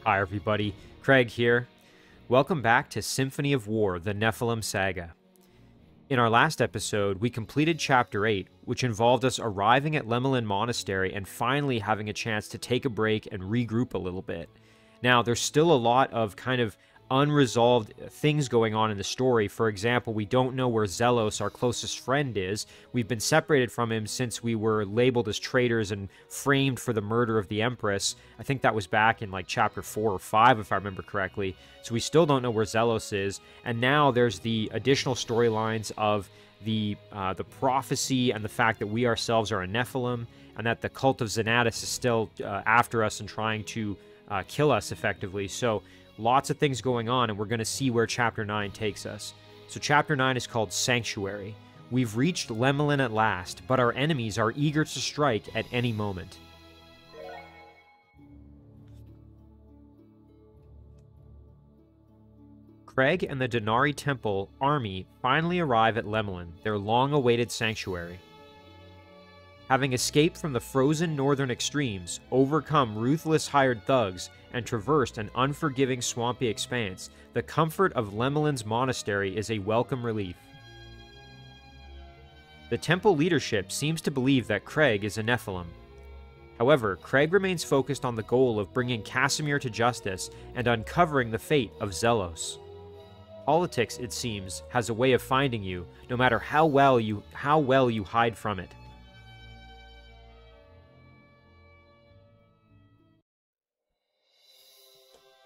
Hi everybody, Craig here. Welcome back to Symphony of War, the Nephilim Saga. In our last episode, we completed Chapter 8, which involved us arriving at Lemelin Monastery and finally having a chance to take a break and regroup a little bit. Now, there's still a lot of kind of unresolved things going on in the story. For example, we don't know where Zelos, our closest friend, is. We've been separated from him since we were labeled as traitors and framed for the murder of the Empress. I think that was back in like chapter 4 or 5, if I remember correctly. So we still don't know where Zelos is. And now there's the additional storylines of the prophecy and the fact that we ourselves are a Nephilim and that the cult of Xanatus is still after us and trying to kill us effectively. So lots of things going on, and we're going to see where Chapter 9 takes us. So Chapter 9 is called Sanctuary. We've reached Lemelin at last, but our enemies are eager to strike at any moment. Craig and the Denari Temple army finally arrive at Lemelin, their long-awaited sanctuary. Having escaped from the frozen northern extremes, overcome ruthless hired thugs, and traversed an unforgiving swampy expanse, the comfort of Lemelin's monastery is a welcome relief. The temple leadership seems to believe that Craig is a Nephilim. However, Craig remains focused on the goal of bringing Casimir to justice and uncovering the fate of Zelos. Politics, it seems, has a way of finding you, no matter how well you hide from it.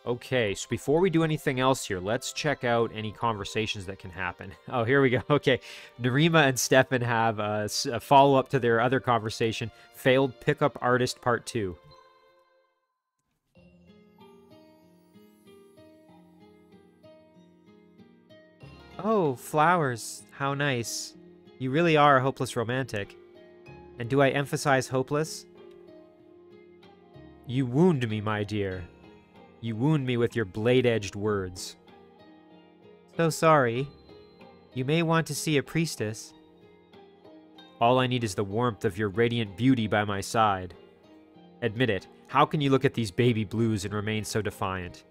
Okay, so before we do anything else here, let's check out any conversations that can happen. Oh, here we go. Okay, Nerima and Stefan have a follow-up to their other conversation, Failed Pickup Artist Part 2. Oh, flowers. How nice. You really are a hopeless romantic. And do I emphasize hopeless? You wound me, my dear. You wound me with your blade-edged words. So sorry. You may want to see a priestess. All I need is the warmth of your radiant beauty by my side. Admit it, how can you look at these baby blues and remain so defiant?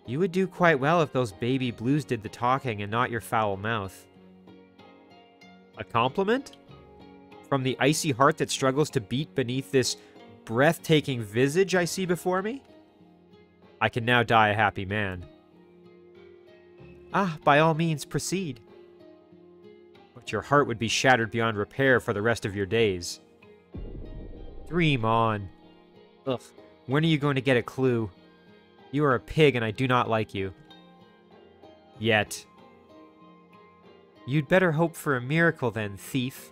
You would do quite well if those baby blues did the talking and not your foul mouth. A compliment? From the icy heart that struggles to beat beneath this breathtaking visage I see before me? I can now die a happy man. Ah, by all means, proceed. But your heart would be shattered beyond repair for the rest of your days. Dream on. Ugh, when are you going to get a clue? You are a pig and I do not like you. Yet. You'd better hope for a miracle then, thief.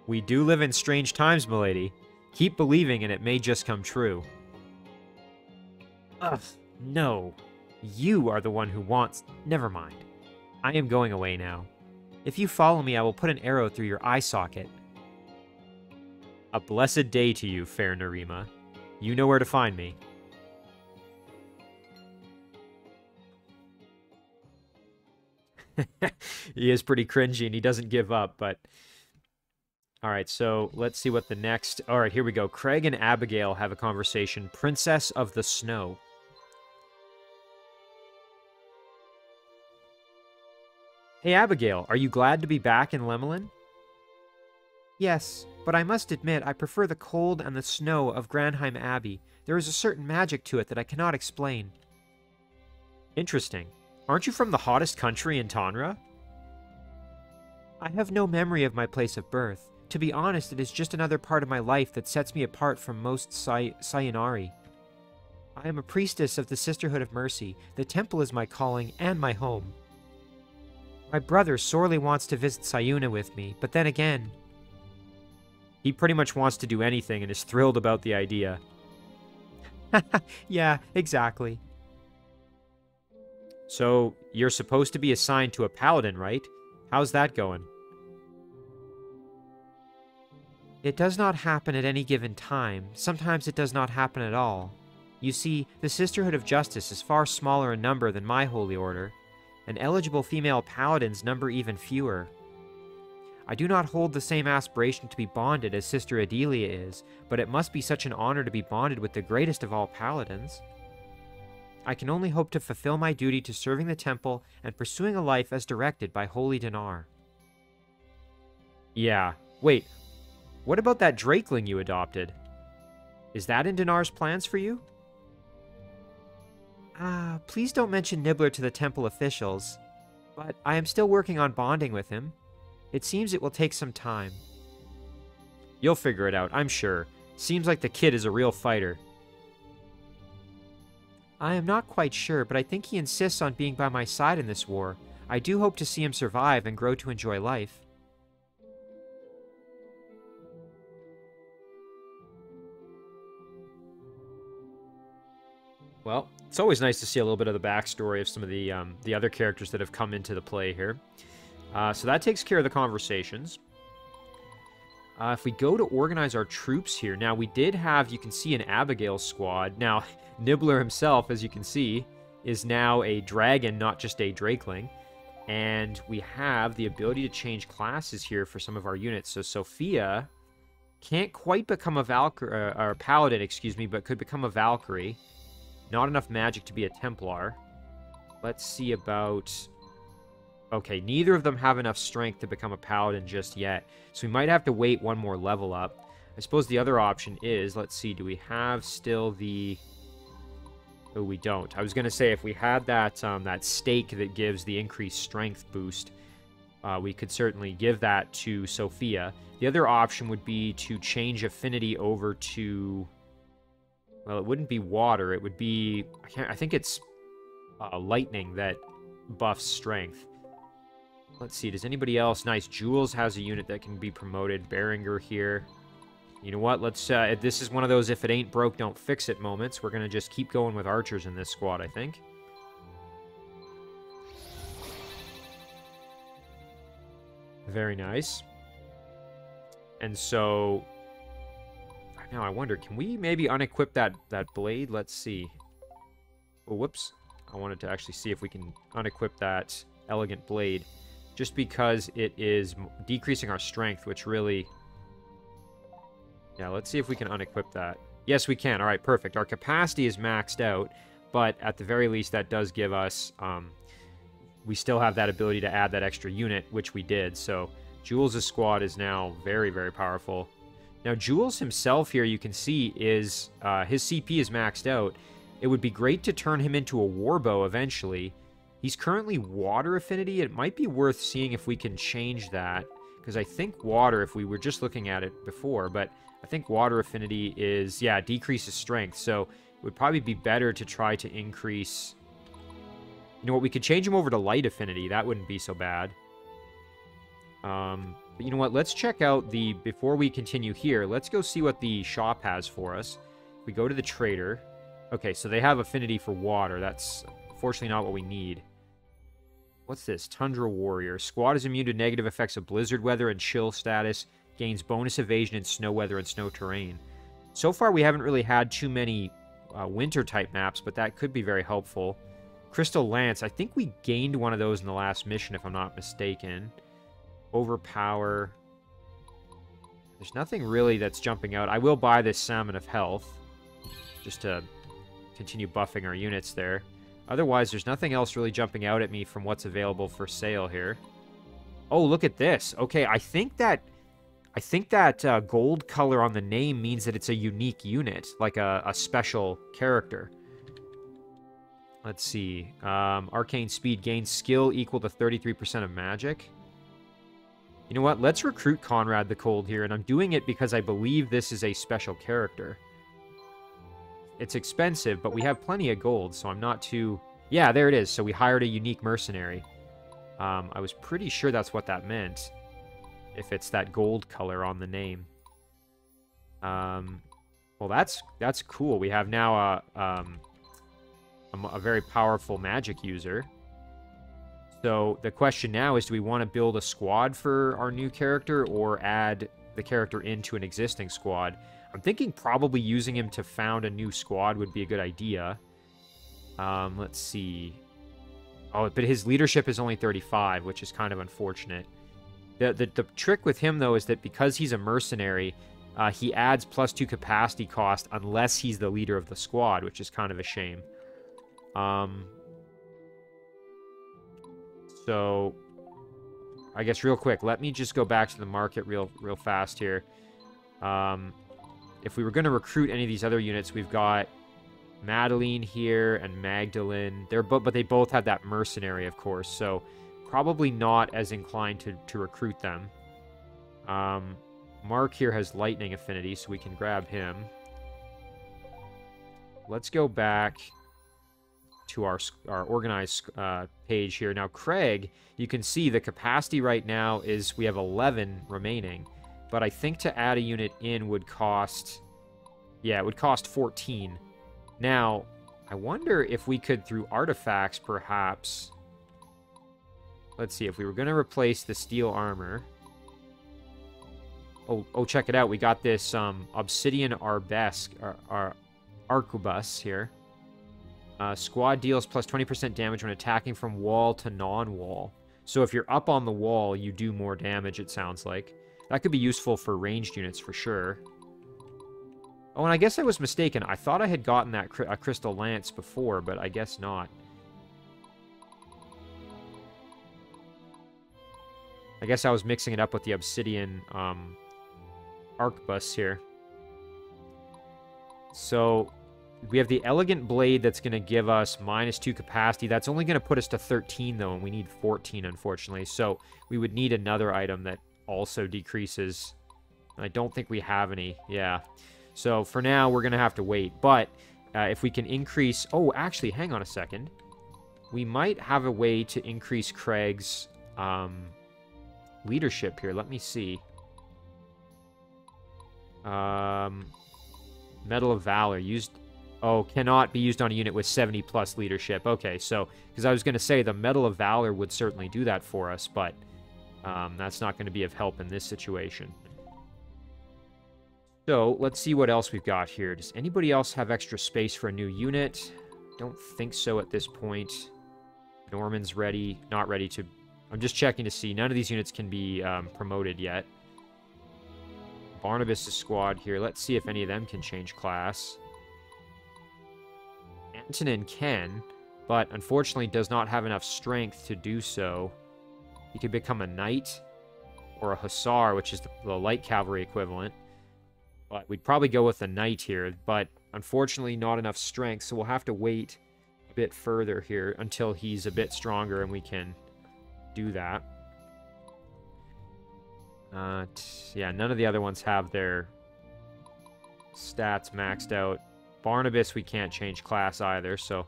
We do live in strange times, milady. Keep believing and it may just come true. Ugh, no. You are the one who wants... Never mind. I am going away now. If you follow me, I will put an arrow through your eye socket. A blessed day to you, fair Nerima. You know where to find me. He is pretty cringy and he doesn't give up, but... Alright, so let's see what the next... Alright, here we go. Craig and Abigail have a conversation. Princess of the Snow. Hey Abigail, are you glad to be back in Lemelin? Yes, but I must admit I prefer the cold and the snow of Granheim Abbey. There is a certain magic to it that I cannot explain. Interesting. Aren't you from the hottest country in Tanra? I have no memory of my place of birth. To be honest, it is just another part of my life that sets me apart from most Sayonari. I am a priestess of the Sisterhood of Mercy. The temple is my calling and my home. My brother sorely wants to visit Sayuna with me, but then again... He pretty much wants to do anything and is thrilled about the idea. Yeah, exactly. So, you're supposed to be assigned to a paladin, right? How's that going? It does not happen at any given time. Sometimes it does not happen at all. You see, the Sisterhood of Justice is far smaller in number than my holy order, and eligible female paladins number even fewer. I do not hold the same aspiration to be bonded as Sister Adelia is, but it must be such an honor to be bonded with the greatest of all paladins. I can only hope to fulfill my duty to serving the temple and pursuing a life as directed by Holy Dinar. Yeah. Wait. What about that Drakeling you adopted? Is that in Dinar's plans for you? Please don't mention Nibbler to the temple officials, but I am still working on bonding with him. It seems it will take some time. You'll figure it out, I'm sure. Seems like the kid is a real fighter. I am not quite sure, but I think he insists on being by my side in this war. I do hope to see him survive and grow to enjoy life. Well, it's always nice to see a little bit of the backstory of some of the other characters that have come into the play here. So that takes care of the conversations. If we go to organize our troops here, now we did have, you can see, an Abigail squad. Now, Nibbler himself, as you can see, is now a dragon, not just a Drakeling. And we have the ability to change classes here for some of our units. So Sophia can't quite become a Valkyrie, or Paladin, excuse me, but could become a Valkyrie. Not enough magic to be a Templar. Let's see about... Okay, neither of them have enough strength to become a Paladin just yet. So we might have to wait one more level up. I suppose the other option is, let's see, do we have still the... Oh, we don't. I was going to say, if we had that, that stake that gives the increased strength boost, we could certainly give that to Sophia. The other option would be to change affinity over to... Well, it wouldn't be water. It would be... I think it's lightning that buffs strength. Let's see. Does anybody else... Nice. Jules has a unit that can be promoted. Berenger here. You know what? Let's... this is one of those if it ain't broke, don't fix it moments. We're going to just keep going with archers in this squad, I think. Very nice. And so... Now, I wonder, can we maybe unequip that blade? Let's see. Oh, whoops. I wanted to actually see if we can unequip that elegant blade. Just because it is decreasing our strength, which really... Yeah, let's see if we can unequip that. Yes, we can. All right, perfect. Our capacity is maxed out, but at the very least, that does give us... we still have that ability to add that extra unit, which we did. So, Jules' squad is now very, very powerful. Now, Jules himself here, you can see, is his CP is maxed out. It would be great to turn him into a warbow eventually. He's currently water affinity. It might be worth seeing if we can change that, because I think water, if we were just looking at it before, but I think water affinity is, yeah, decreases strength. So it would probably be better to try to increase... You know what, we could change him over to light affinity. That wouldn't be so bad. But you know what, let's check out the... Before we continue here, let's go see what the shop has for us. We go to the trader. Okay, so they have affinity for water. That's unfortunately not what we need. What's this? Tundra Warrior. Squad is immune to negative effects of blizzard weather and chill status. Gains bonus evasion in snow weather and snow terrain. So far, we haven't really had too many winter-type maps, but that could be very helpful. Crystal Lance. I think we gained one of those in the last mission, if I'm not mistaken. Overpower. There's nothing really that's jumping out. I will buy this Salmon of Health, just to continue buffing our units there. Otherwise, there's nothing else really jumping out at me from what's available for sale here. Oh, look at this. Okay, I think that gold color on the name means that it's a unique unit, like a special character. Let's see. Arcane Speed gains skill equal to 33% of magic. You know what? Let's recruit Conrad the Cold here, and I'm doing it because I believe this is a special character. It's expensive, but we have plenty of gold, so I'm not too... Yeah, there it is. So we hired a unique mercenary. I was pretty sure that's what that meant, if it's that gold color on the name. Well, that's cool. We have now a very powerful magic user. So the question now is, do we want to build a squad for our new character or add the character into an existing squad? I'm thinking probably using him to found a new squad would be a good idea. Let's see. Oh, but his leadership is only 35, which is kind of unfortunate. The trick with him, though, is that because he's a mercenary, he adds +2 capacity cost unless he's the leader of the squad, which is kind of a shame. So, I guess real quick, let me just go back to the market real fast here. If we were going to recruit any of these other units, we've got Madeline here and Magdalene. But they both had that mercenary, of course, so probably not as inclined to recruit them. Mark here has lightning affinity, so we can grab him. Let's go back to our organized page here. Now, Craig, you can see the capacity right now is we have 11 remaining, but I think to add a unit in would cost, yeah, it would cost 14. Now, I wonder if we could, through artifacts, perhaps, let's see, if we were going to replace the steel armor. Oh, check it out. We got this obsidian arquebus here. Squad deals +20% damage when attacking from wall to non-wall. So if you're up on the wall, you do more damage, it sounds like. That could be useful for ranged units for sure. Oh, and I guess I was mistaken. I thought I had gotten that crystal lance before, but I guess not. I guess I was mixing it up with the obsidian arquebus here. So we have the elegant blade that's going to give us -2 capacity. That's only going to put us to 13, though, and we need 14, unfortunately. So we would need another item that also decreases. I don't think we have any. Yeah. So for now, we're going to have to wait. But if we can increase... Oh, actually, hang on a second. We might have a way to increase Craig's leadership here. Let me see. Medal of Valor. Used... Oh, cannot be used on a unit with 70+ leadership. Okay, so, because I was going to say the Medal of Valor would certainly do that for us, but that's not going to be of help in this situation. So, let's see what else we've got here. Does anybody else have extra space for a new unit? Don't think so at this point. Norman's ready, not ready to... I'm just checking to see. None of these units can be promoted yet. Barnabas' squad here. Let's see if any of them can change class. Antonin can, but unfortunately does not have enough strength to do so. He could become a knight or a hussar, which is the light cavalry equivalent. But we'd probably go with a knight here, but unfortunately not enough strength, so we'll have to wait a bit further here until he's a bit stronger and we can do that. Yeah, none of the other ones have their stats maxed out. Barnabas, we can't change class either, so...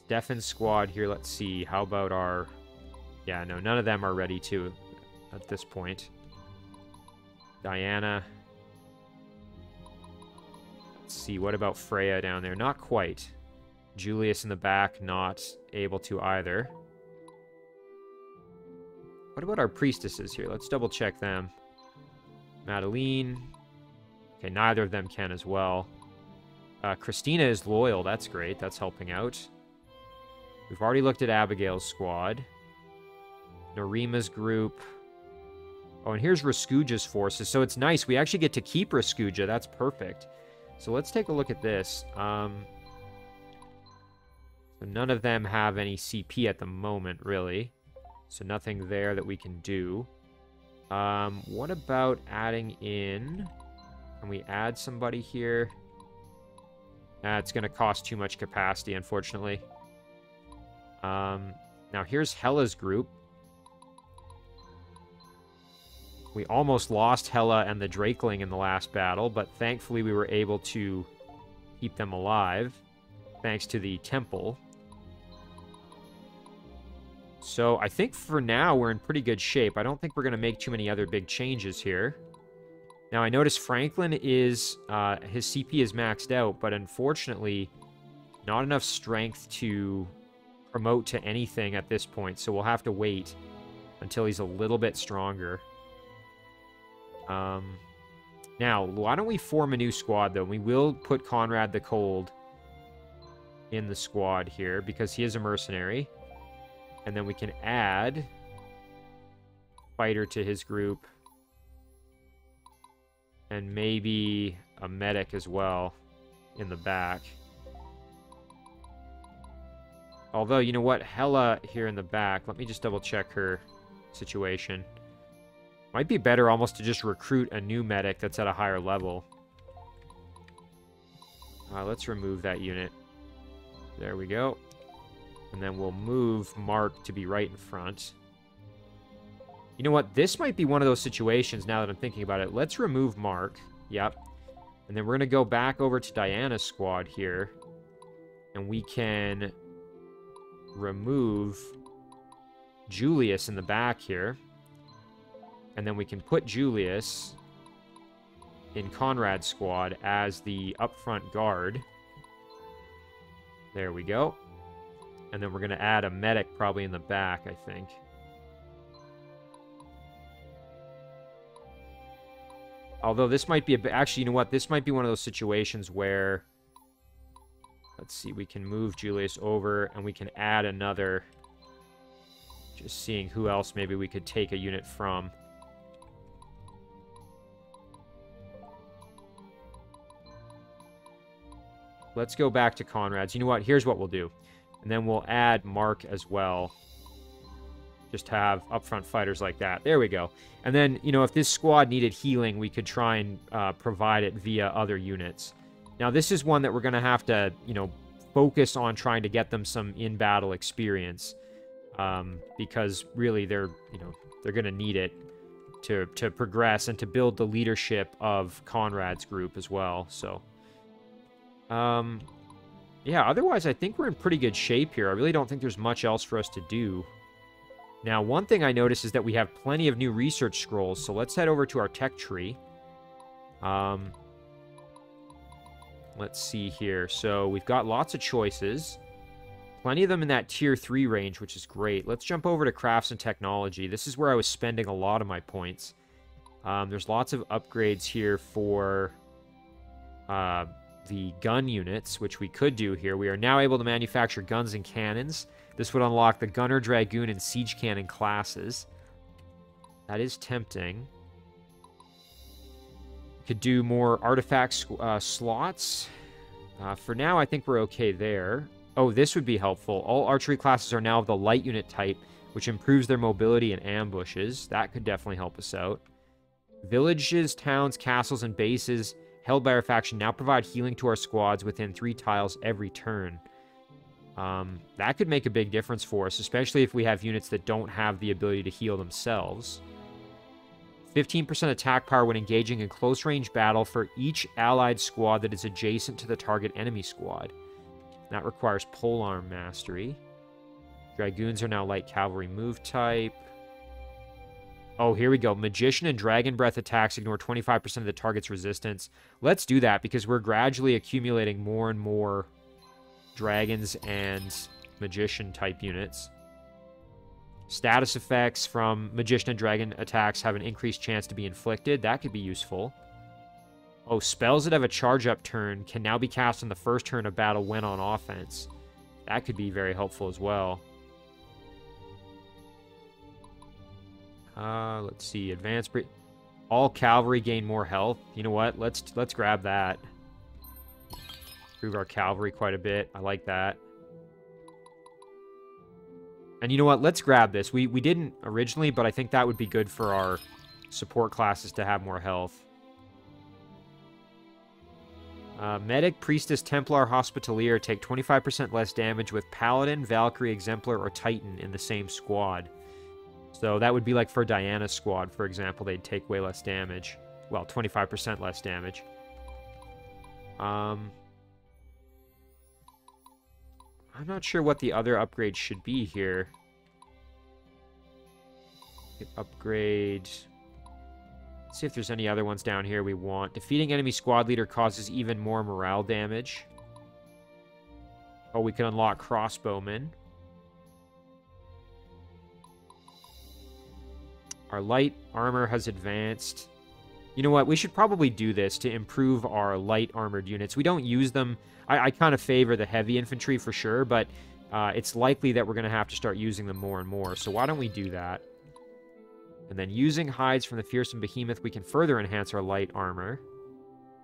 Stefan's squad here, let's see. How about our... Yeah, no, none of them are ready to at this point. Diana. Let's see, what about Freya down there? Not quite. Julius in the back, not able to either. What about our priestesses here? Let's double check them. Madeline. Okay, neither of them can as well. Christina is loyal. That's great. That's helping out. We've already looked at Abigail's squad. Narima's group. Oh, and here's Raskuja's forces. So it's nice. We actually get to keep Raskuja. That's perfect. So let's take a look at this. So none of them have any CP at the moment, really. So nothing there that we can do. What about adding in... Can we add somebody here? It's going to cost too much capacity, unfortunately. Now, here's Hela's group. We almost lost Hela and the Drakeling in the last battle, but thankfully we were able to keep them alive, thanks to the temple. So I think for now we're in pretty good shape. I don't think we're going to make too many other big changes here. Now, I notice Franklin is, his CP is maxed out, but unfortunately, not enough strength to promote to anything at this point, so we'll have to wait until he's a little bit stronger. Now, why don't we form a new squad, though? We will put Conrad the Cold in the squad here, because he is a mercenary. And then we can add fighter to his group. And maybe a medic as well in the back. Although, you know what? Hella here in the back. Let me just double check her situation. Might be better almost to just recruit a new medic that's at a higher level. Let's remove that unit. There we go. And then we'll move Mark to be right in front. You know what? This might be one of those situations now that I'm thinking about it. Let's remove Mark. Yep. And then we're going to go back over to Diana's squad here. And we can remove Julius in the back here. And then we can put Julius in Conrad's squad as the upfront guard. There we go. And then we're going to add a medic probably in the back, I think. Although this might be actually, you know what? This might be one of those situations where, let's see, we can move Julius over and we can add another. Just seeing who else maybe we could take a unit from. Let's go back to Conrad's. You know what? Here's what we'll do. And then we'll add Mark as well. Just have upfront fighters like that. There we go. And then, you know, if this squad needed healing, we could try and provide it via other units. Now, this is one that we're going to have to, you know, focus on trying to get them some in-battle experience. Because really, they're going to need it to progress and to build the leadership of Conrad's group as well. So, yeah, otherwise, I think we're in pretty good shape here. I really don't think there's much else for us to do. Now, one thing I noticed is that we have plenty of new research scrolls, so let's head over to our tech tree. Let's see here. So we've got lots of choices. Plenty of them in that tier 3 range, which is great. Let's jump over to crafts and technology. This is where I was spending a lot of my points. There's lots of upgrades here for the gun units, which we could do here. We are now able to manufacture guns and cannons. This would unlock the Gunner, Dragoon, and Siege Cannon classes. That is tempting. Could do more artifact slots. For now, I think we're okay there. Oh, this would be helpful. All archery classes are now of the light unit type, which improves their mobility in ambushes. That could definitely help us out. Villages, towns, castles, and bases held by our faction now provide healing to our squads within 3 tiles every turn. That could make a big difference for us, especially if we have units that don't have the ability to heal themselves. 15% attack power when engaging in close-range battle for each allied squad that is adjacent to the target enemy squad. That requires polearm mastery. Dragoons are now light cavalry move type. Oh, here we go. Magician and Dragon Breath attacks ignore 25% of the target's resistance. Let's do that because we're gradually accumulating more and more dragons and magician type units. Status effects from magician and dragon attacks have an increased chance to be inflicted. That could be useful. Oh, spells that have a charge up turn can now be cast on the first turn of battle when on offense. That could be very helpful as well. Let's see. Advanced all cavalry gain more health. You know what? Let's grab that. Improve our cavalry quite a bit. I like that. And you know what? Let's grab this. We didn't originally, but I think that would be good for our support classes to have more health. Medic, Priestess, Templar, Hospitalier take 25% less damage with Paladin, Valkyrie, Exemplar, or Titan in the same squad. So that would be like for Diana's squad, for example. They'd take way less damage. Well, 25% less damage. I'm not sure what the other upgrades should be here. Upgrade... Let's see if there's any other ones down here we want. Defeating enemy squad leader causes even more morale damage. Oh, we can unlock crossbowmen. Our light armor has advanced. You know what? We should probably do this to improve our light armored units. We don't use them. I kind of favor the heavy infantry for sure, but it's likely that we're going to have to start using them more and more. So why don't we do that? And then using hides from the fearsome behemoth, we can further enhance our light armor.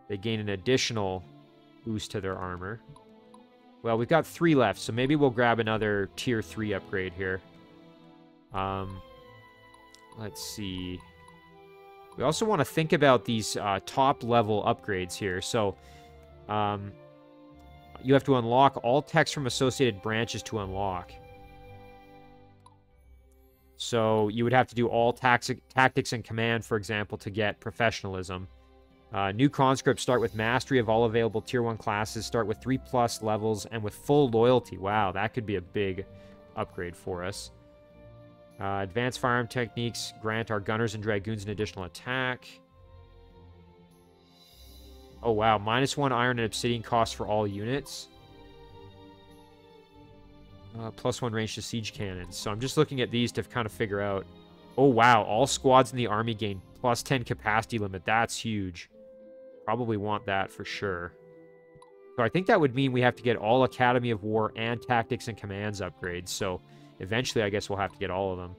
They gain an additional boost to their armor. Well, we've got 3 left, so maybe we'll grab another tier 3 upgrade here. Let's see. We also want to think about these top level upgrades here. So, you have to unlock all text from associated branches to unlock. So you would have to do all tactics and command, for example, to get professionalism. New conscripts start with mastery of all available tier 1 classes, start with 3+ levels, and with full loyalty. Wow, that could be a big upgrade for us. Advanced firearm techniques grant our gunners and dragoons an additional attack. Oh, wow. -1 iron and obsidian cost for all units. +1 range to siege cannons. So I'm just looking at these to kind of figure out... Oh, wow. All squads in the army gain +10 capacity limit. That's huge. Probably want that for sure. So I think that would mean we have to get all Academy of War and Tactics and Commands upgrades. So eventually I guess we'll have to get all of them.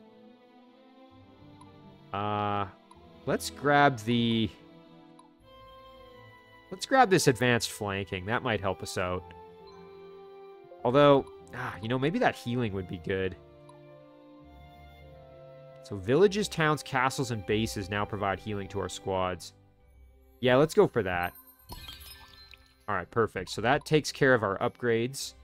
Let's grab the... Let's grab this advanced flanking. That might help us out. Although, you know, maybe that healing would be good. So villages, towns, castles, and bases now provide healing to our squads. Yeah, let's go for that. Alright, perfect. So that takes care of our upgrades.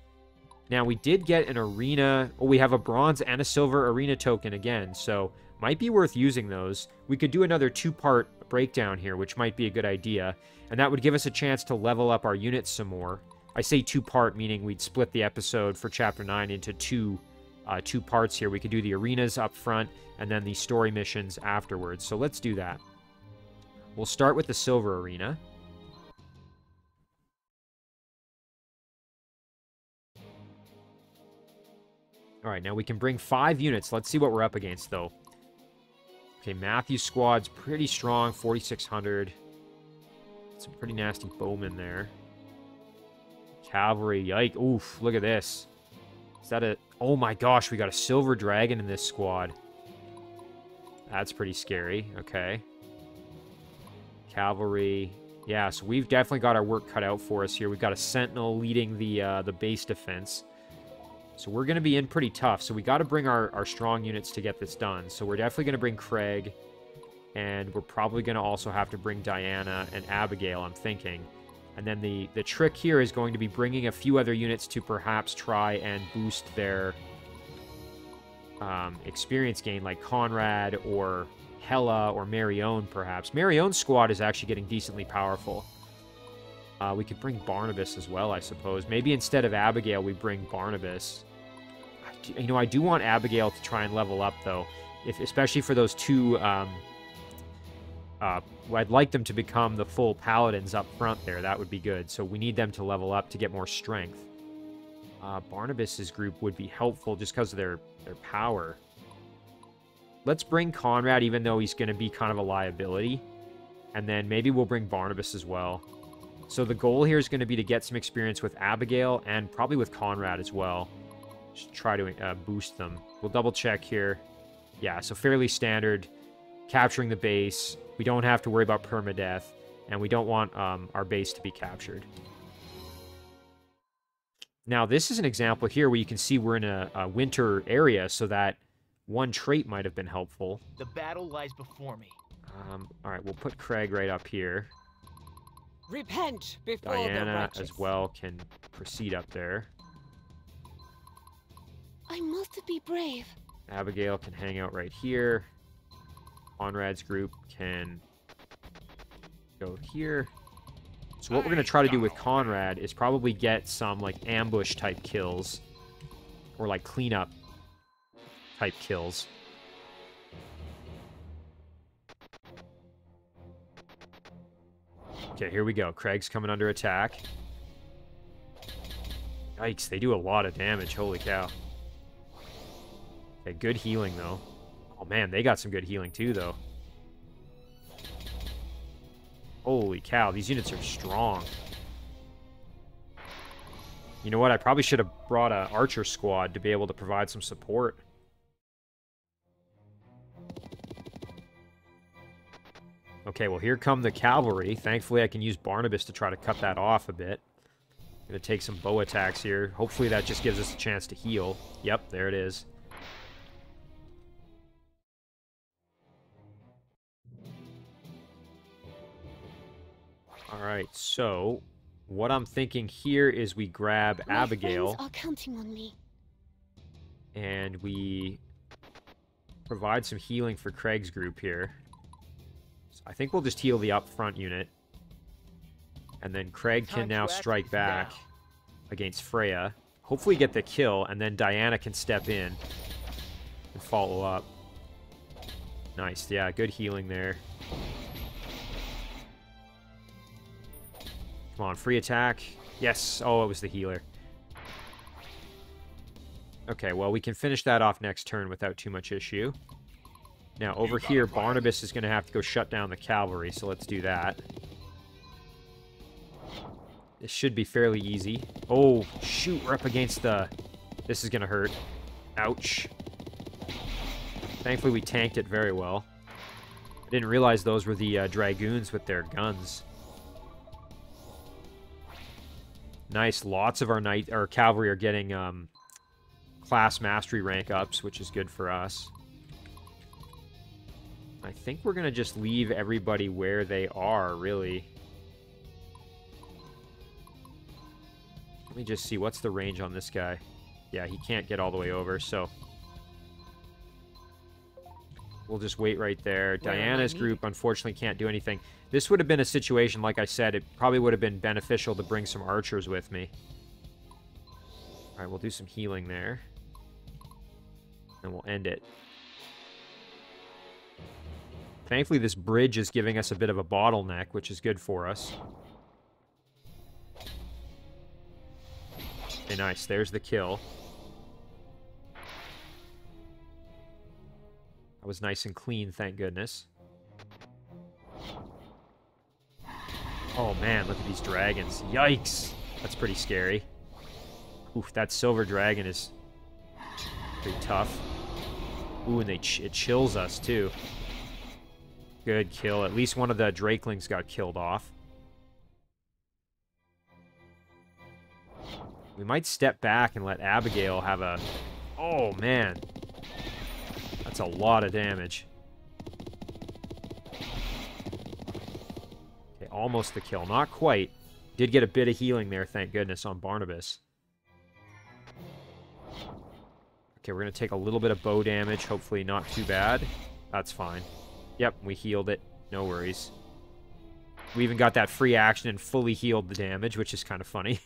Now, we did get an arena... Oh, we have a bronze and a silver arena token again, so might be worth using those. We could do another 2-part breakdown here, which might be a good idea. And that would give us a chance to level up our units some more. I say 2-part, meaning we'd split the episode for Chapter 9 into two parts here. We could do the arenas up front, and then the story missions afterwards. So let's do that. We'll start with the silver arena. Alright, now we can bring 5 units. Let's see what we're up against, though. Okay, Matthew's squad's pretty strong, 4,600. Some pretty nasty bowmen there. Cavalry, yike. Oof, look at this. Is that a... Oh my gosh, we got a silver dragon in this squad. That's pretty scary. Okay. Cavalry. Yeah, so we've definitely got our work cut out for us here. We've got a sentinel leading the base defense. So we're going to be in pretty tough. So we got to bring our strong units to get this done. So we're definitely going to bring Craig. And we're probably going to also have to bring Diana and Abigail, I'm thinking. And then the trick here is going to be bringing a few other units to perhaps try and boost their experience gain, like Conrad or Hela or Marion, perhaps. Marion's squad is actually getting decently powerful. We could bring Barnabas as well, I suppose. Maybe instead of Abigail, we bring Barnabas. You know, I do want Abigail to try and level up, though. Especially for those two... I'd like them to become the full paladins up front there. That would be good. So we need them to level up to get more strength. Barnabas's group would be helpful just because of their power. Let's bring Conrad, even though he's going to be kind of a liability. And then maybe we'll bring Barnabas as well. So the goal here is going to be to get some experience with Abigail and probably with Conrad as well. Just try to boost them. We'll double check here. Yeah, so fairly standard. Capturing the base. We don't have to worry about permadeath. And we don't want our base to be captured. Now, this is an example here where you can see we're in a winter area, so that one trait might have been helpful. The battle lies before me. All right, we'll put Craig right up here. Repent before Diana the as well can proceed up there. I must be brave. Abigail can hang out right here. Conrad's group can go here. So what we're going to try to do with Conrad is probably get some, like, ambush-type kills. Or, like, cleanup-type kills. Okay, here we go. Craig's coming under attack. Yikes, they do a lot of damage. Holy cow. Okay, good healing, though. Oh, man, they got some good healing, too, though. Holy cow, these units are strong. You know what? I probably should have brought an archer squad to be able to provide some support. Okay, well, here come the cavalry. Thankfully, I can use Barnabas to try to cut that off a bit. Gonna take some bow attacks here. Hopefully that just gives us a chance to heal. Yep, there it is. Alright, so what I'm thinking here is we grab Abigail. My friends are counting on me. And we provide some healing for Craig's group here. So I think we'll just heal the up front unit. And then Craig can now strike back against Freya. Hopefully get the kill, and then Diana can step in and follow up. Nice, yeah, good healing there. Come on, free attack. Yes, oh, it was the healer. Okay, well, we can finish that off next turn without too much issue. Now, over here, Barnabas is going to have to go shut down the cavalry, so let's do that. This should be fairly easy. Oh, shoot, we're up against the... This is going to hurt. Ouch. Thankfully, we tanked it very well. I didn't realize those were the dragoons with their guns. Nice, lots of our cavalry are getting class mastery rank ups, which is good for us. I think we're going to just leave everybody where they are, really. Let me just see, what's the range on this guy? Yeah, he can't get all the way over, so... We'll just wait right there. Diana's group, unfortunately, can't do anything. This would have been a situation, like I said, it probably would have been beneficial to bring some archers with me. Alright, we'll do some healing there. And we'll end it. Thankfully, this bridge is giving us a bit of a bottleneck, which is good for us. Okay, nice. There's the kill. That was nice and clean, thank goodness. Oh man, look at these dragons. Yikes! That's pretty scary. Oof, that silver dragon is pretty tough. Ooh, and it chills us too. Good kill. At least one of the drakelings got killed off. We might step back and let Abigail have a... Oh man. That's a lot of damage. Okay, almost the kill. Not quite. Did get a bit of healing there, thank goodness, on Barnabas. Okay, we're going to take a little bit of bow damage. Hopefully not too bad. That's fine. Yep, we healed it. No worries. We even got that free action and fully healed the damage, which is kind of funny.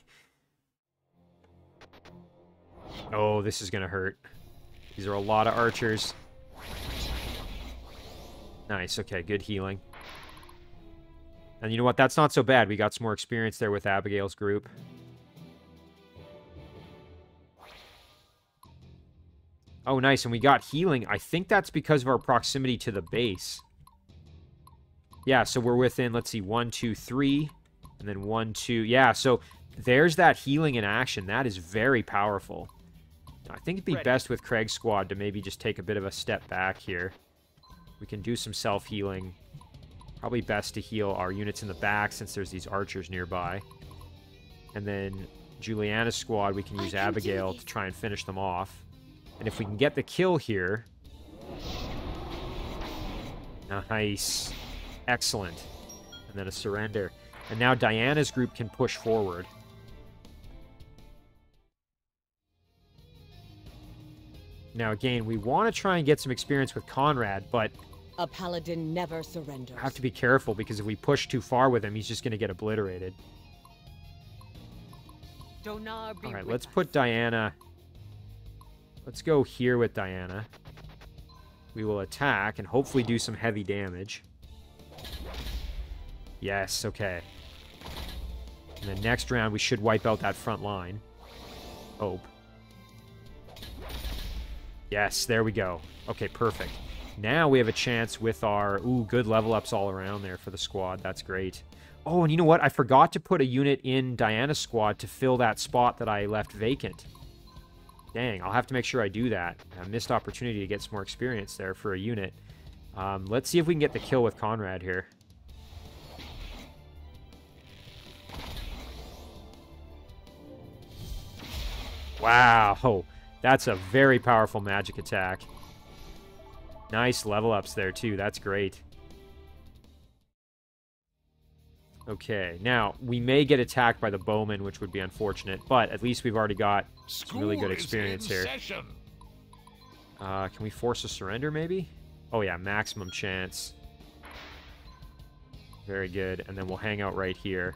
Oh, this is going to hurt. These are a lot of archers. Nice, okay, good healing. And you know what? That's not so bad. We got some more experience there with Abigail's group. Oh, nice, and we got healing. I think that's because of our proximity to the base. Yeah, so we're within, let's see, 1, 2, 3, and then 1, 2. Yeah, so there's that healing in action. That is very powerful. I think it'd be best with Craig's squad to maybe just take a bit of a step back here. We can do some self-healing. Probably best to heal our units in the back since there's these archers nearby. And then Juliana's squad, we can use Abigail to try and finish them off. And if we can get the kill here... Nice. Excellent. And then a surrender. And now Diana's group can push forward. Now, again, we want to try and get some experience with Conrad, but... A paladin never surrenders. I have to be careful, because if we push too far with him, he's just going to get obliterated. Alright, let's put Diana... Let's go here with Diana. We will attack and hopefully do some heavy damage. Yes, okay. And then next round, we should wipe out that front line. Hope. Yes, there we go. Okay, perfect. Now we have a chance with our... Ooh, good level ups all around there for the squad. That's great. Oh, and you know what? I forgot to put a unit in Diana's squad to fill that spot that I left vacant. Dang, I'll have to make sure I do that. A missed opportunity to get some more experience there for a unit. Let's see if we can get the kill with Conrad here. Wow, that's a very powerful magic attack. Nice level ups there, too. That's great. Okay, now, we may get attacked by the bowman, which would be unfortunate, but at least we've already got some really good experience here. Can we force a surrender, maybe? Oh, yeah, maximum chance. Very good, and then we'll hang out right here.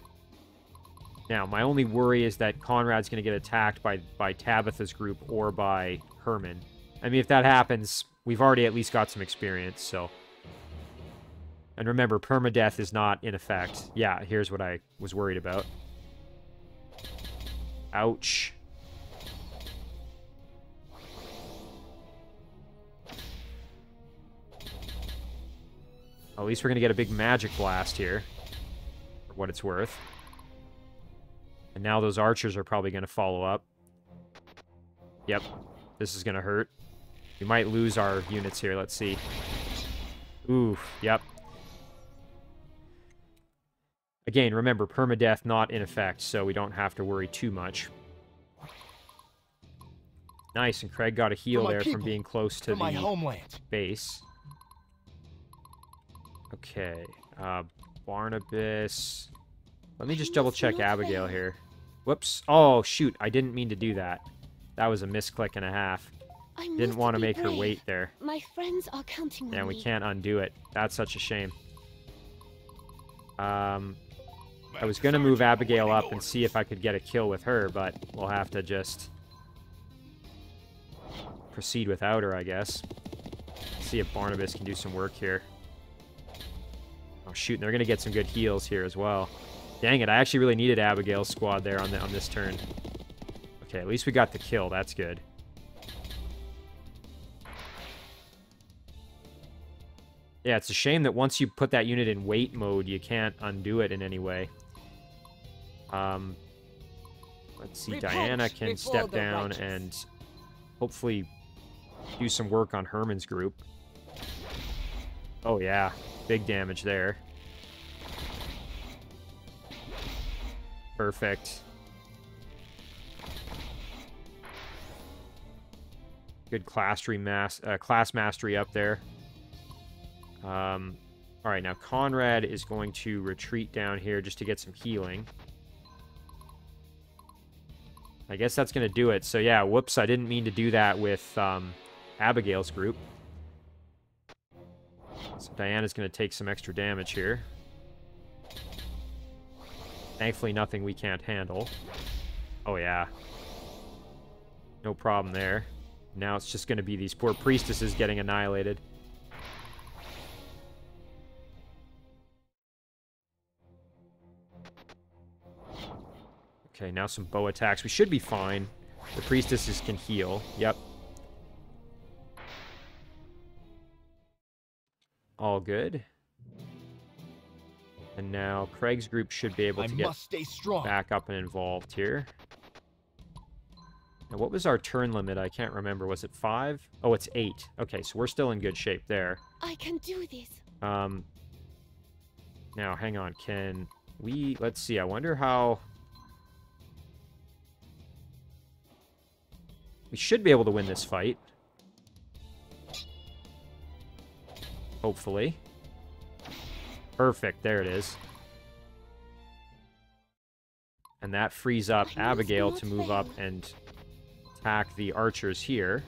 Now, my only worry is that Conrad's going to get attacked by Tabitha's group or by Herman. I mean, if that happens, we've already at least got some experience, so... And remember, Permadeath is not in effect. Yeah, here's what I was worried about. Ouch. At least we're going to get a big magic blast here, for what it's worth. And now those archers are probably going to follow up. Yep, this is going to hurt. We might lose our units here, let's see. Ooh, yep. Again, remember, Permadeath not in effect, so we don't have to worry too much. Nice, and Craig got a heal there from being close to the homeland. Base. Okay, Barnabas. Let me just double check Abigail here. Whoops. Oh, shoot, I didn't mean to do that. That was a misclick and a half. Didn't want to make her wait there. My friends are counting on me. Yeah, we can't undo it. That's such a shame. I was going to move Abigail up and see if I could get a kill with her, but we'll have to just proceed without her, I guess. See if Barnabas can do some work here. Oh, shoot, and they're going to get some good heals here as well. Dang it, I actually really needed Abigail's squad there on this turn. Okay, at least we got the kill. That's good. Yeah, it's a shame that once you put that unit in wait mode, you can't undo it in any way. Let's see, Diana can step down and hopefully do some work on Herman's group. Oh yeah, big damage there. Perfect. Good class mastery up there. Alright, now Conrad is going to retreat down here just to get some healing. I guess that's going to do it. So yeah, whoops, I didn't mean to do that with Abigail's group. So Diana's going to take some extra damage here. Thankfully, nothing we can't handle. Oh yeah. No problem there. Now it's just going to be these poor priestesses getting annihilated. Okay, now some bow attacks. We should be fine. The priestesses can heal. Yep. All good. And now Craig's group should be able to get back up and involved here. Now, what was our turn limit? I can't remember. Was it 5? Oh, it's 8. Okay, so we're still in good shape there. I can do this. Now, hang on. Can we... Let's see. I wonder how... We should be able to win this fight. Hopefully. Perfect. There it is. And that frees up Abigail to move up and attack the archers here.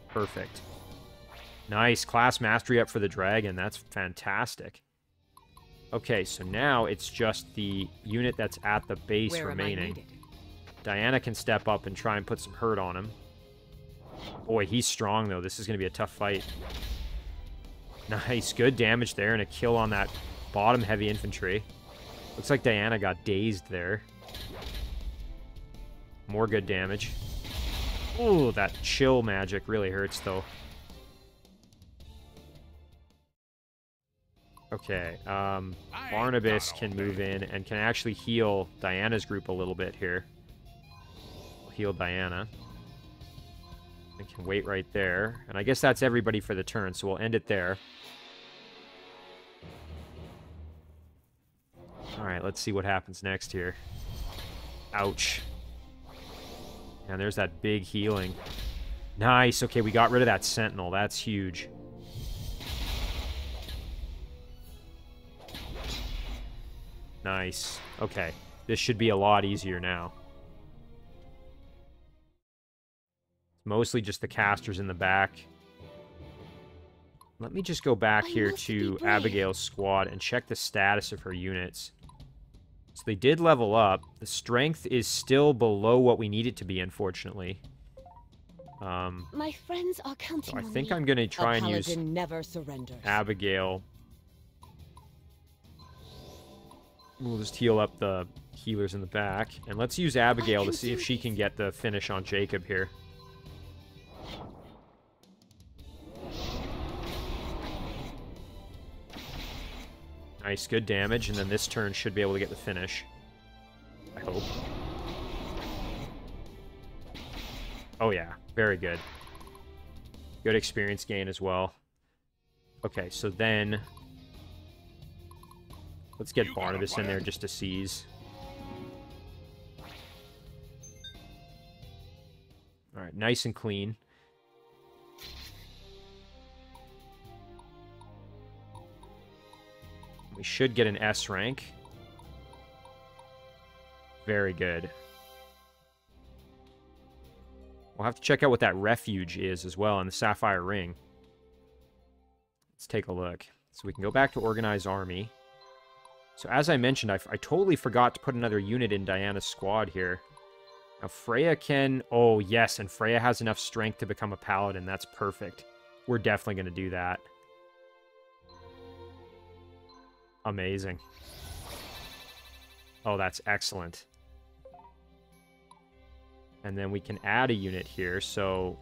Perfect. Nice. Class mastery up for the dragon. That's fantastic. Okay, so now it's just the unit that's at the base remaining. Diana can step up and try and put some hurt on him. Boy, he's strong, though. This is going to be a tough fight. Nice. Good damage there and a kill on that bottom heavy infantry. Looks like Diana got dazed there. More good damage. Ooh, that chill magic really hurts, though. Okay, Barnabas can move in and can actually heal Diana's group a little bit here. We'll heal Diana. I can wait right there. And I guess that's everybody for the turn, so we'll end it there. Alright, let's see what happens next here. Ouch. And there's that big healing. Nice. Okay, we got rid of that sentinel. That's huge. Nice. Okay. This should be a lot easier now. It's mostly just the casters in the back. Let me just go back here to Abigail's squad and check the status of her units. So they did level up. The strength is still below what we need it to be, unfortunately. My friends are counting So I on think me. I'm going to try and use never surrenders. Abigail. We'll just heal up the healers in the back. And let's use Abigail to see if she can get the finish on Jacob here. Nice, good damage, and then this turn should be able to get the finish. I hope. Oh yeah, very good. Good experience gain as well. Okay, so then... let's get Barnabas in there just to seize. Alright, nice and clean. We should get an S rank. Very good. We'll have to check out what that refuge is as well in the Sapphire Ring. Let's take a look. So we can go back to Organized Army. So as I mentioned, I totally forgot to put another unit in Diana's squad here. Now Freya can... oh yes, and Freya has enough strength to become a paladin. That's perfect. We're definitely going to do that. Amazing. Oh, that's excellent. And then we can add a unit here, so...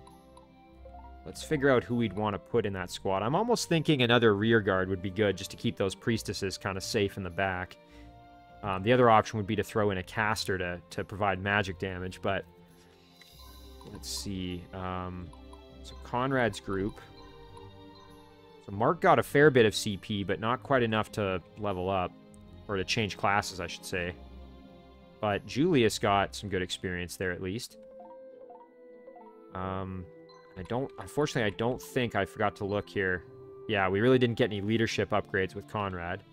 let's figure out who we'd want to put in that squad. I'm almost thinking another rear guard would be good, just to keep those priestesses kind of safe in the back. The other option would be to throw in a caster to provide magic damage, but... let's see. So Conrad's group... so Mark got a fair bit of CP, but not quite enough to level up. Or to change classes, I should say. But Julius got some good experience there, at least. Unfortunately, I don't think I forgot to look here. Yeah, we really didn't get any leadership upgrades with Conrad.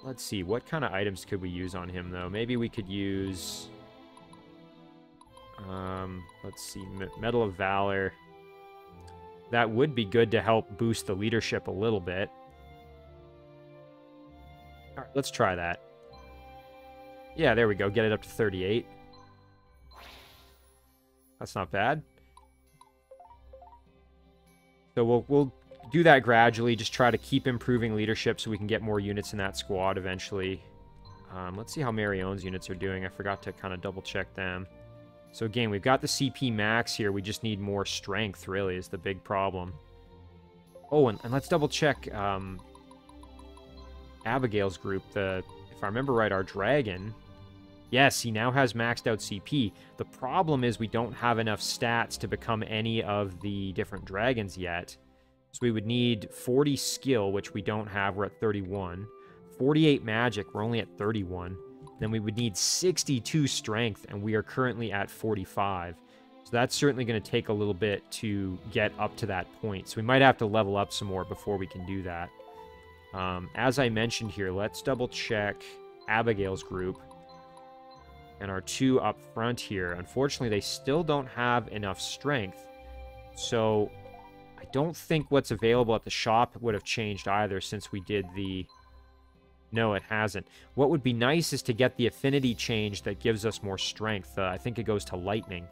Let's see, what kind of items could we use on him, though? Maybe we could use... let's see, Medal of Valor... that would be good to help boost the leadership a little bit. All right, let's try that. Yeah, there we go. Get it up to 38. That's not bad. So we'll do that gradually. Just try to keep improving leadership so we can get more units in that squad eventually. Let's see how Marion's units are doing. I forgot to kind of double check them. So again, we've got the CP max here. We just need more strength, really, is the big problem. Oh, and let's double check Abigail's group. If I remember right, our dragon. Yes, he now has maxed out CP. The problem is we don't have enough stats to become any of the different dragons yet. So we would need 40 skill, which we don't have. We're at 31. 48 magic. We're only at 31. Then we would need 62 strength, and we are currently at 45. So that's certainly going to take a little bit to get up to that point. So we might have to level up some more before we can do that. As I mentioned here, let's double check Abigail's group. And our two up front here, unfortunately, they still don't have enough strength. So I don't think what's available at the shop would have changed either since we did the... no, it hasn't. What would be nice is to get the affinity change that gives us more strength. I think it goes to lightning.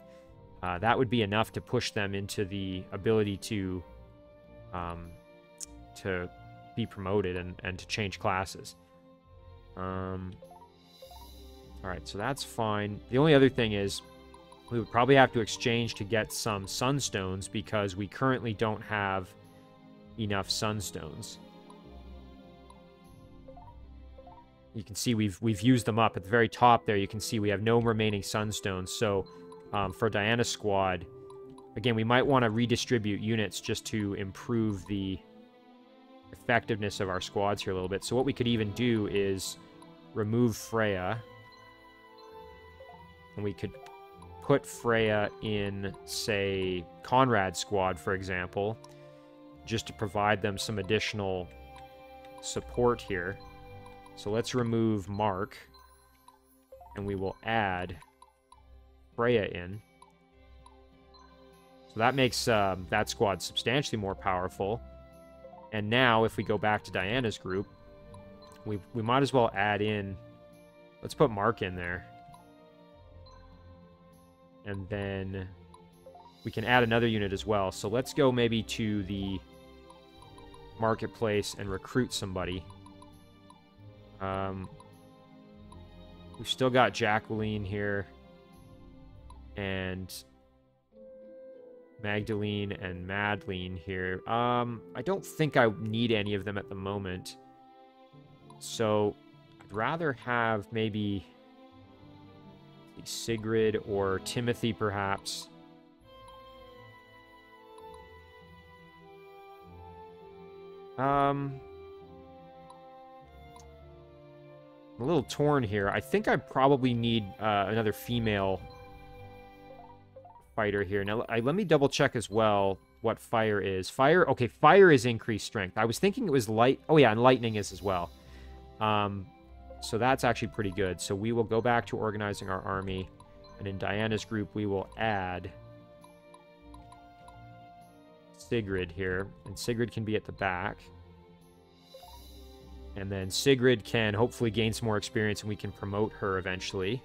That would be enough to push them into the ability to be promoted and to change classes. Alright, so that's fine. The only other thing is we would probably have to exchange to get some sunstones because we currently don't have enough sunstones. You can see we've used them up. At the very top there, you can see we have no remaining sunstones. So for Diana's squad, again, we might want to redistribute units just to improve the effectiveness of our squads here a little bit. So what we could even do is remove Freya. And we could put Freya in, say, Conrad's squad, for example, just to provide them some additional support here. So let's remove Mark, and we will add Freya in. So that makes that squad substantially more powerful. And now, if we go back to Diana's group, we might as well add in... Let's put Mark in there. And then we can add another unit as well. So let's go maybe to the marketplace and recruit somebody. We've still got Jacqueline here. And Magdalene and Madeline here. I don't think I need any of them at the moment. So I'd rather have maybe Sigrid or Timothy, perhaps. I'm a little torn here. I think I probably need another female fighter here. Now, let me double check as well what fire is. Fire, okay, fire is increased strength. I was thinking it was light. Oh yeah, and lightning is as well. So that's actually pretty good. So we will go back to organizing our army. And in Diana's group, we will add Sigrid here. And Sigrid can be at the back. And then Sigrid can hopefully gain some more experience and we can promote her eventually.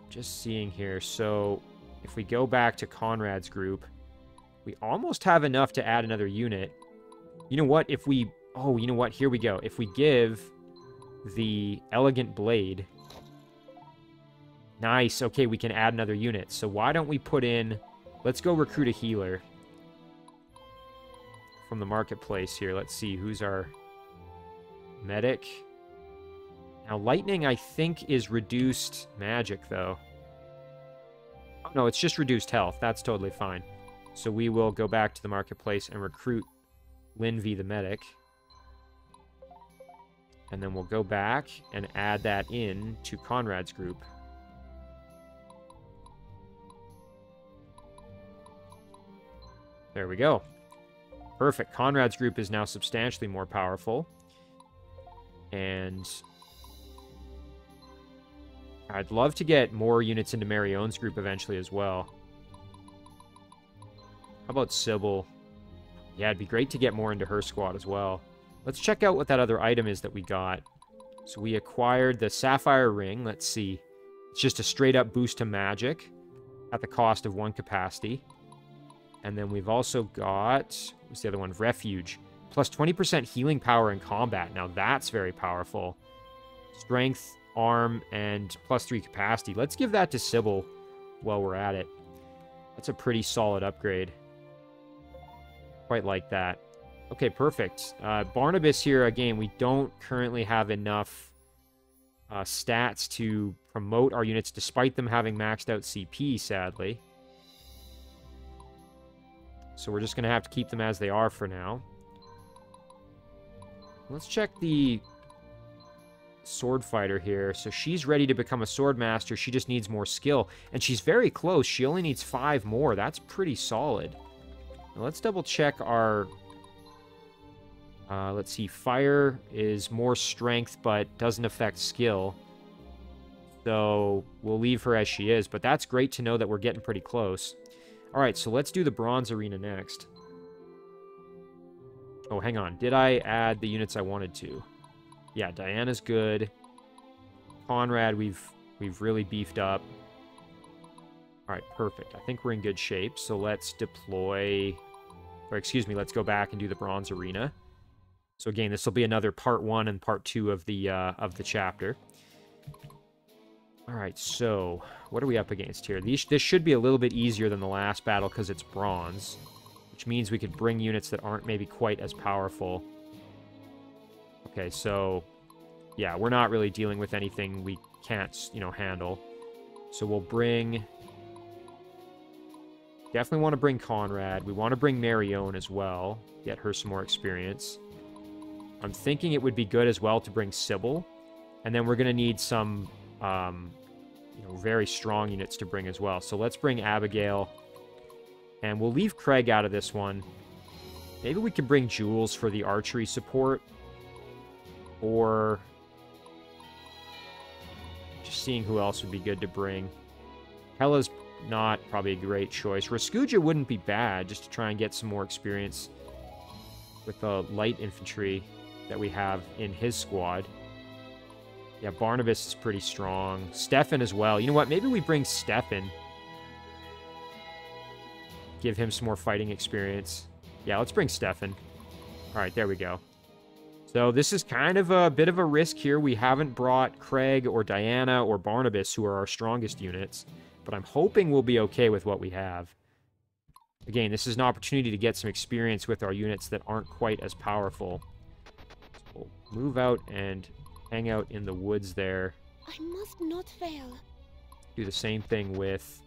Just seeing here. So if we go back to Conrad's group, we almost have enough to add another unit. You know what? If we... Oh, you know what? Here we go. If we give the Elegant Blade... Nice. Okay, we can add another unit. So why don't we put in... Let's go recruit a healer. From the marketplace here. Let's see. Who's our medic? Now, lightning, I think, is reduced magic, though. Oh, no, it's just reduced health. That's totally fine. So we will go back to the marketplace and recruit Linvi the medic. And then we'll go back and add that in to Conrad's group. There we go. Perfect. Conrad's group is now substantially more powerful. And I'd love to get more units into Marion's group eventually as well. How about Sybil? Yeah, it'd be great to get more into her squad as well. Let's check out what that other item is that we got. So we acquired the Sapphire Ring. Let's see. It's just a straight-up boost to magic at the cost of 1 capacity. And then we've also got... What's the other one? Refuge. Plus 20% healing power in combat. Now that's very powerful. Strength, arm, and plus 3 capacity. Let's give that to Sybil while we're at it. That's a pretty solid upgrade. Quite like that. Okay, perfect. Barnabas here, again, we don't currently have enough stats to promote our units, despite them having maxed out CP, sadly. So we're just going to have to keep them as they are for now. Let's check the sword fighter here. So she's ready to become a sword master. She just needs more skill. And she's very close. She only needs 5 more. That's pretty solid. Now let's double check our... let's see. Fire is more strength, but doesn't affect skill. So we'll leave her as she is. But that's great to know that we're getting pretty close. Alright, so let's do the bronze arena next. Oh, hang on. Did I add the units I wanted to? Yeah, Diana's good. Conrad, we've really beefed up. Alright, perfect. I think we're in good shape. So let's deploy... Or excuse me, let's go back and do the bronze arena. So again, this will be another part 1 and part 2 of the chapter. Alright, so what are we up against here? This should be a little bit easier than the last battle because it's bronze. Which means we could bring units that aren't maybe quite as powerful. Okay, so... Yeah, we're not really dealing with anything we can't, handle. So we'll bring... Definitely want to bring Conrad. We want to bring Marion as well. Get her some more experience. I'm thinking it would be good as well to bring Sybil. And then we're going to need some, very strong units to bring as well. So let's bring Abigail. And we'll leave Craig out of this one. Maybe we can bring Jules for the archery support. Or just seeing who else would be good to bring. Hella's not probably a great choice. Raskuja wouldn't be bad, just to try and get some more experience with the light infantry that we have in his squad. Yeah, Barnabas is pretty strong. Stefan as well. You know what? Maybe we bring Stefan. Give him some more fighting experience. Yeah, let's bring Stefan. All right, there we go. So this is kind of a bit of a risk here. We haven't brought Craig or Diana or Barnabas, who are our strongest units. But I'm hoping we'll be okay with what we have. Again, this is an opportunity to get some experience with our units that aren't quite as powerful. So we'll move out and hang out in the woods there. I must not fail. Do the same thing with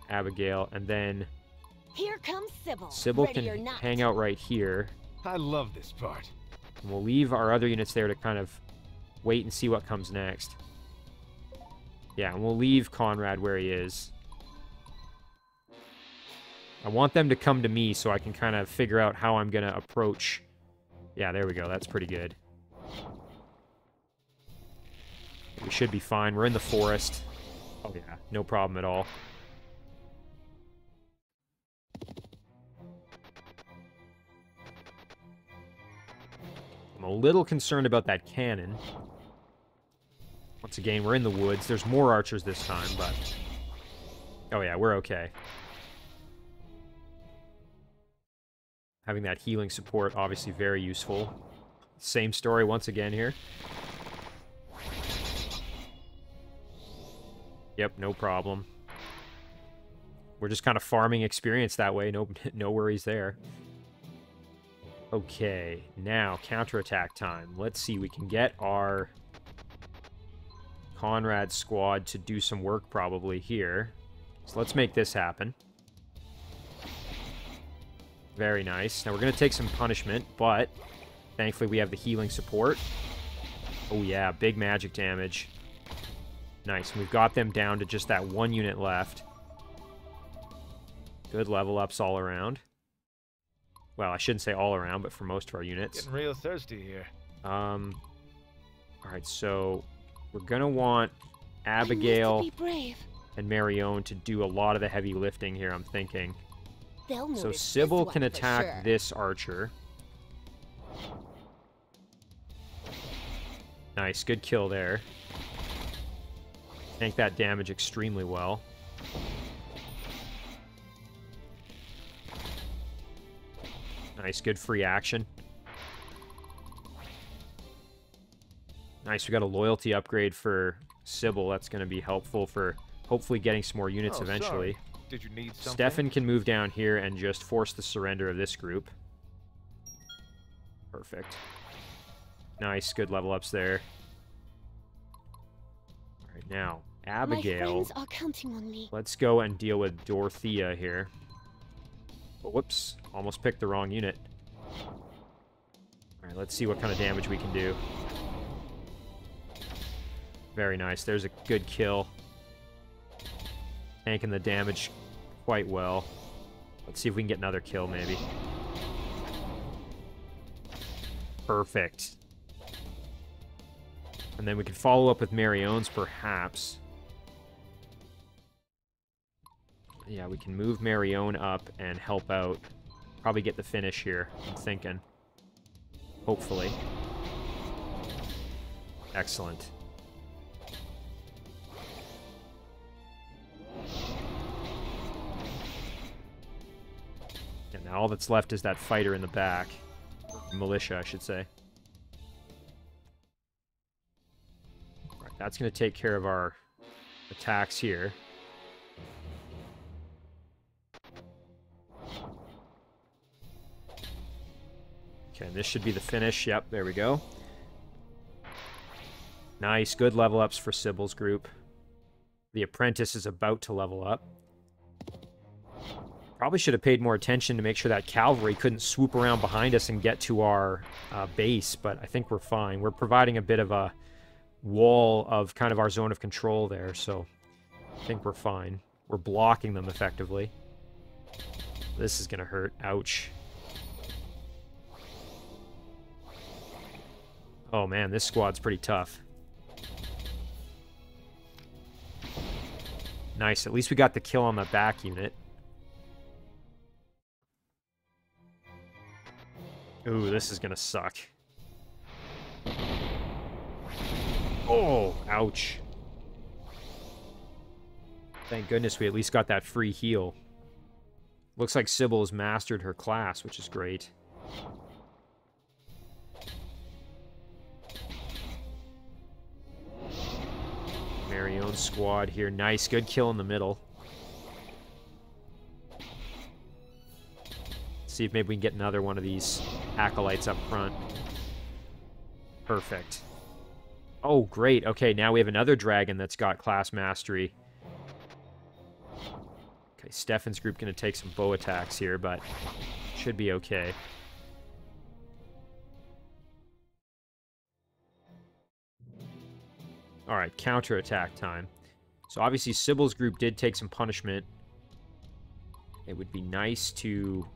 Abigail, and then here comes Sybil. Sybil can hang out right here. I love this part. And we'll leave our other units there to kind of wait and see what comes next. Yeah, and we'll leave Conrad where he is. I want them to come to me so I can kind of figure out how I'm going to approach. Yeah, there we go. That's pretty good. We should be fine. We're in the forest. Oh, yeah. No problem at all. I'm a little concerned about that cannon. Once again, we're in the woods. There's more archers this time, but... Oh yeah, we're okay. Having that healing support, obviously very useful. Same story once again here. Yep, no problem. We're just kind of farming experience that way. No worries there. Okay, now counterattack time. Let's see, we can get our Conrad squad to do some work probably here. So let's make this happen. Very nice. Now we're going to take some punishment, but thankfully we have the healing support. Oh yeah, big magic damage. Nice. We've got them down to just that one unit left. Good level ups all around. Well, I shouldn't say all around, but for most of our units. Getting real thirsty here. Alright, so we're going to want Abigail and Marion to do a lot of the heavy lifting here, I'm thinking. So Sybil can attack this archer. Nice, good kill there. Tank that damage extremely well. Nice, good free action. Nice, we got a loyalty upgrade for Sybil. That's going to be helpful for hopefully getting some more units eventually. Sorry. Did you need something? Stefan can move down here and just force the surrender of this group. Perfect. Nice, good level ups there. All right, now, Abigail. My friends are counting on me. Let's go and deal with Dorothea here. Oh, whoops, almost picked the wrong unit. All right, let's see what kind of damage we can do. Very nice, there's a good kill. Tanking the damage quite well. Let's see if we can get another kill, maybe. Perfect. And then we can follow up with Marion's, perhaps. Yeah, we can move Marion up and help out. Probably get the finish here, I'm thinking. Hopefully. Excellent. And now all that's left is that fighter in the back. Militia, I should say. Right, that's going to take care of our attacks here. Okay, this should be the finish. Yep, there we go. Nice, good level ups for Sybil's group. The apprentice is about to level up. Probably should have paid more attention to make sure that cavalry couldn't swoop around behind us and get to our base, but I think we're fine. We're providing a bit of a wall of kind of our zone of control there, so I think we're fine. We're blocking them effectively. This is going to hurt. Ouch. Oh man, this squad's pretty tough. Nice, at least we got the kill on the back unit. Ooh, this is gonna suck. Oh, ouch. Thank goodness we at least got that free heal. Looks like Sybil has mastered her class, which is great. Marion's squad here. Nice, good kill in the middle. See if maybe we can get another one of these acolytes up front. Perfect. Oh, great. Okay, now we have another dragon that's got class mastery. Okay, Stefan's group going to take some bow attacks here, but should be okay. Alright, counterattack time. So obviously Sybil's group did take some punishment. It would be nice to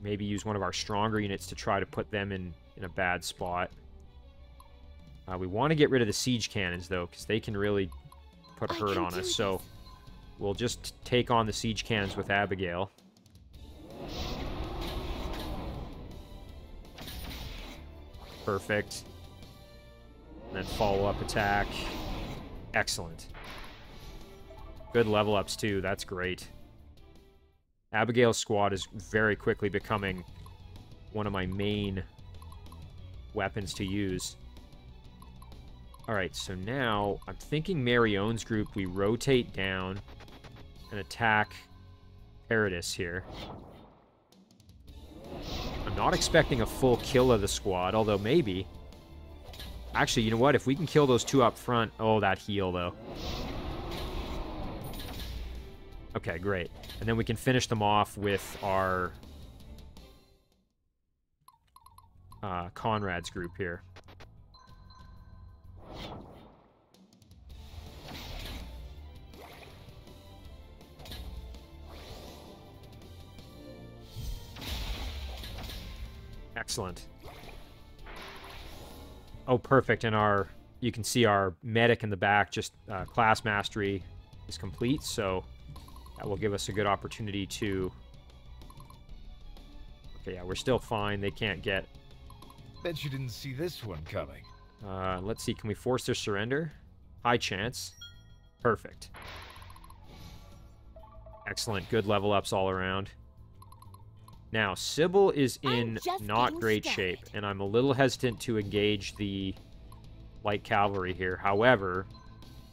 maybe use one of our stronger units to try to put them in a bad spot. We want to get rid of the siege cannons, though, because they can really put a hurt on us. So we'll just take on the siege cannons with Abigail. Perfect. And then follow-up attack. Excellent. Good level ups, too. That's great. Abigail's squad is very quickly becoming one of my main weapons to use. Alright, so now I'm thinking Marion's group, we rotate down and attack Paradis here. I'm not expecting a full kill of the squad, although maybe. Actually, you know what? If we can kill those two up front... Oh, that heal, though. Okay, great. And then we can finish them off with our Conrad's group here. Excellent. Oh, perfect. And our, you can see our medic in the back, just class mastery is complete, so that will give us a good opportunity to... Okay, yeah, we're still fine. They can't get... Bet you didn't see this one coming. Let's see, can we force their surrender? High chance. Perfect. Excellent. Good level ups all around. Now, Sybil is in not great shape, and I'm a little hesitant to engage the light cavalry here. However,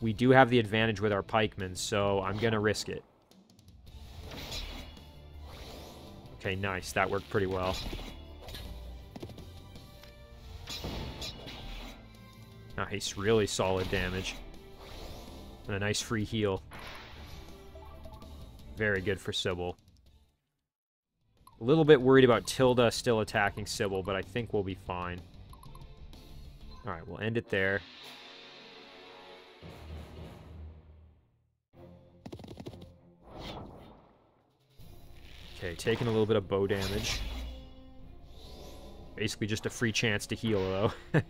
we do have the advantage with our pikemen, so I'm going to risk it. Okay, nice. That worked pretty well. Nice, really solid damage. And a nice free heal. Very good for Sybil. A little bit worried about Tilda still attacking Sybil, but I think we'll be fine. Alright, we'll end it there. Okay, taking a little bit of bow damage. Basically just a free chance to heal, though.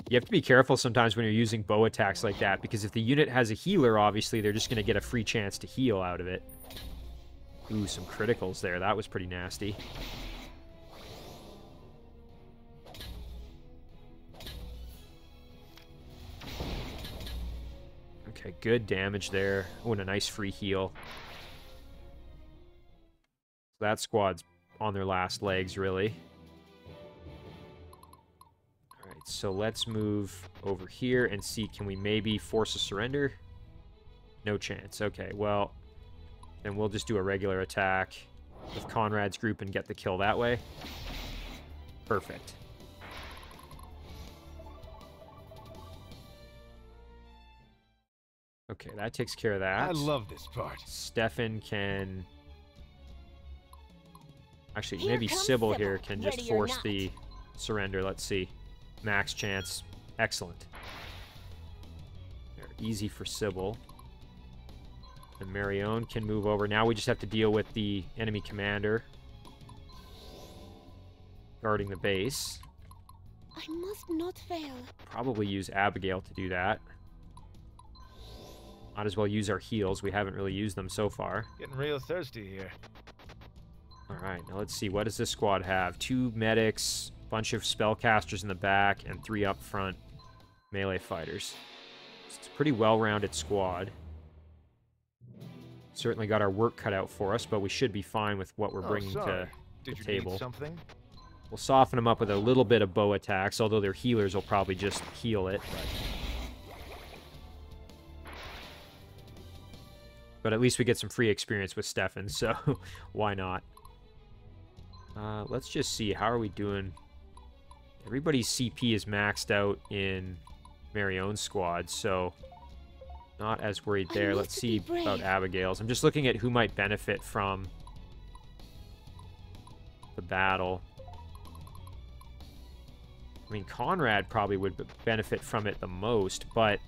You have to be careful sometimes when you're using bow attacks like that, because if the unit has a healer, obviously, they're just going to get a free chance to heal out of it. Ooh, some criticals there. That was pretty nasty. Okay, good damage there. Oh, and a nice free heal. That squad's on their last legs, really. Alright, so let's move over here and see, can we maybe force a surrender? No chance. Okay, well, then we'll just do a regular attack with Conrad's group and get the kill that way. Perfect. Okay, that takes care of that. I love this part. Stefan can... Actually, Here maybe comes Sybil Sybil, here can just ready or force not. the surrender. Let's see. Max chance. Excellent. There, easy for Sybil. And Marion can move over. Now we just have to deal with the enemy commander guarding the base. I must not fail. Probably use Abigail to do that. Might as well use our heals. We haven't really used them so far. Getting real thirsty here. Alright, now let's see. What does this squad have? 2 medics, bunch of spellcasters in the back, and 3 up front melee fighters. So it's a pretty well-rounded squad. Certainly got our work cut out for us, but we should be fine with what we're bringing to the Did you table. need something? We'll soften them up with a little bit of bow attacks, although their healers will probably just heal it. But at least we get some free experience with Stefan, so why not? Let's just see. How are we doing? Everybody's CP is maxed out in Marion's squad, so not as worried there. Let's see about Abigail's. I'm just looking at who might benefit from the battle. I mean, Conrad probably would benefit from it the most, but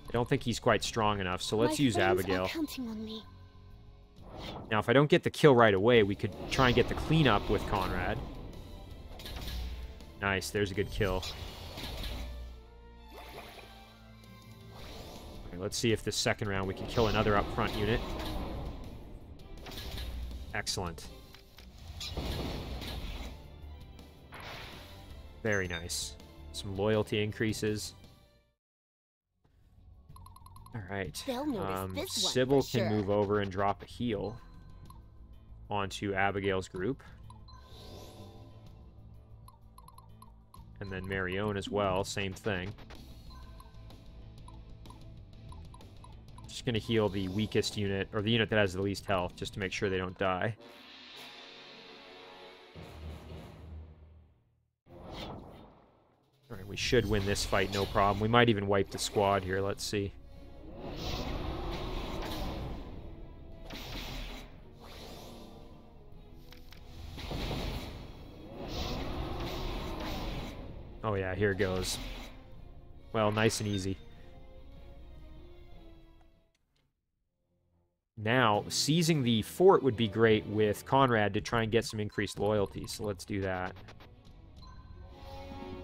I don't think he's quite strong enough, so let's use Abigail. Counting on me. Now, if I don't get the kill right away, we could try and get the cleanup with Conrad. Nice, there's a good kill. Okay, let's see if this second round we can kill another up front unit. Excellent. Very nice. Some loyalty increases. Alright. Sybil can move over and drop a heal onto Abigail's group. And then Marion as well, same thing. Just going to heal the weakest unit, or the unit that has the least health, just to make sure they don't die. Alright, we should win this fight, no problem. We might even wipe the squad here, let's see. Oh yeah, here it goes. Well, nice and easy. Now, seizing the fort would be great with Conrad to try and get some increased loyalty, so let's do that.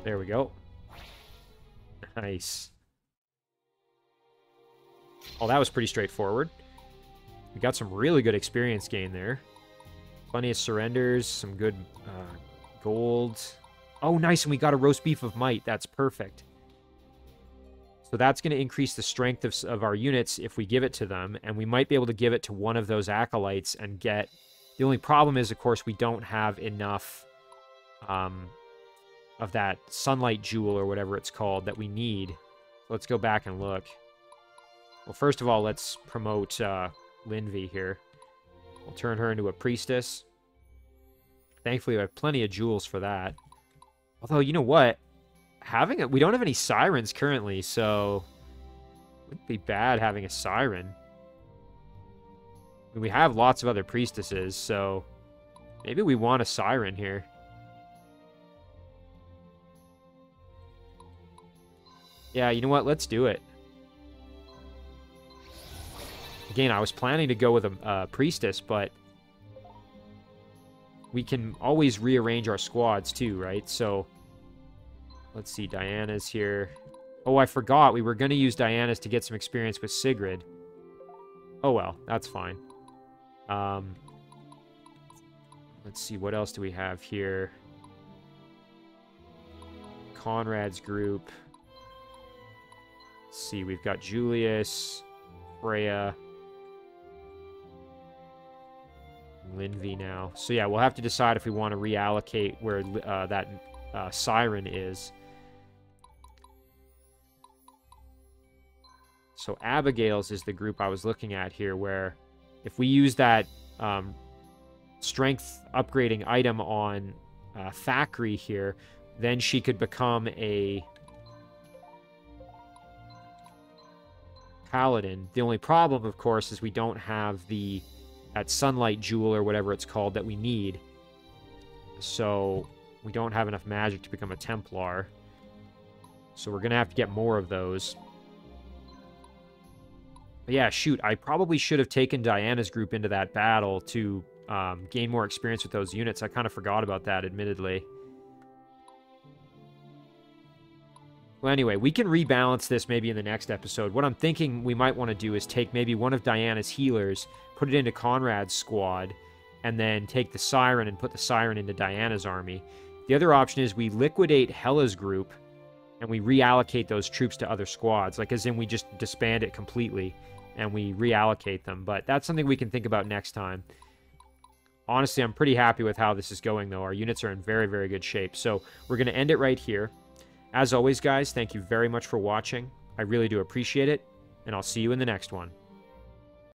There we go. Nice. Oh, that was pretty straightforward. We got some really good experience gain there. Plenty of surrenders, some good gold. Oh, nice, and we got a roast beef of might. That's perfect. So that's going to increase the strength of our units if we give it to them, and we might be able to give it to one of those acolytes and get... The only problem is, of course, we don't have enough of that sunlight jewel or whatever it's called that we need. Let's go back and look. Well, first of all, let's promote Linvi here. We'll turn her into a priestess. Thankfully, we have plenty of jewels for that. Although, you know what? We don't have any sirens currently, so it wouldn't be bad having a siren. I mean, we have lots of other priestesses, so maybe we want a siren here. Yeah, you know what? Let's do it. Again, I was planning to go with a priestess, but we can always rearrange our squads too, right? So, let's see, Diana's here. Oh, I forgot. We were going to use Diana's to get some experience with Sigrid. Oh well, that's fine. Let's see, what else do we have here? Conrad's group. Let's see, we've got Julius, Freya, Linvi now. So yeah, we'll have to decide if we want to reallocate where that siren is. So Abigail's is the group I was looking at here, where if we use that strength upgrading item on Thackeray here, then she could become a Paladin. The only problem, of course, is we don't have that sunlight jewel or whatever it's called that we need. So we don't have enough magic to become a Templar. So we're going to have to get more of those. But yeah, shoot, I probably should have taken Diana's group into that battle to gain more experience with those units. I kind of forgot about that, admittedly. Well, anyway, we can rebalance this maybe in the next episode. What I'm thinking we might want to do is take maybe one of Diana's healers, put it into Conrad's squad, and then take the Siren and put the Siren into Diana's army. The other option is we liquidate Hela's group, and we reallocate those troops to other squads. Like, as in we just disband it completely, and we reallocate them. But that's something we can think about next time. Honestly, I'm pretty happy with how this is going, though. Our units are in very, very good shape. So we're going to end it right here. As always, guys, thank you very much for watching. I really do appreciate it, and I'll see you in the next one.